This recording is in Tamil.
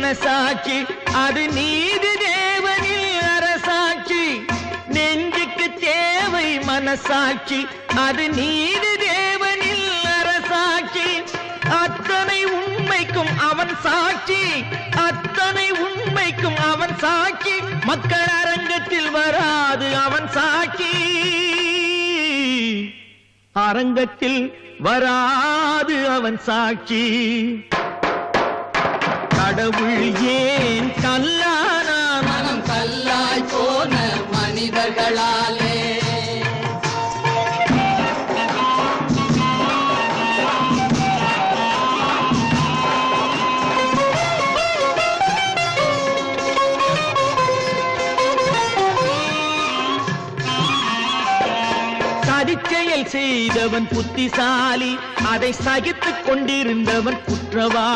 மனசாட்சி அது நீதி தேவனில் அரசாட்சி. நெஞ்சுக்கு தேவை மனசாட்சி அது நீதி தேவனில் அரசாட்சி. அத்தனை உண்மைக்கும் அவன் சாட்சி, அத்தனை உண்மைக்கும் அவன் சாட்சி. மக்கள் அரங்கத்தில் வராது அவன் சாட்சி, அரங்கத்தில் வராது அவன் சாட்சி. கடவுள் ஏன் கல்லானா? மனம் கல்லாய் போன மனிதர்களாலே. சதிச்செயல் செய்தவன் புத்திசாலி, அதை சகித்துக் கொண்டிருந்தவன் குற்றவாளி.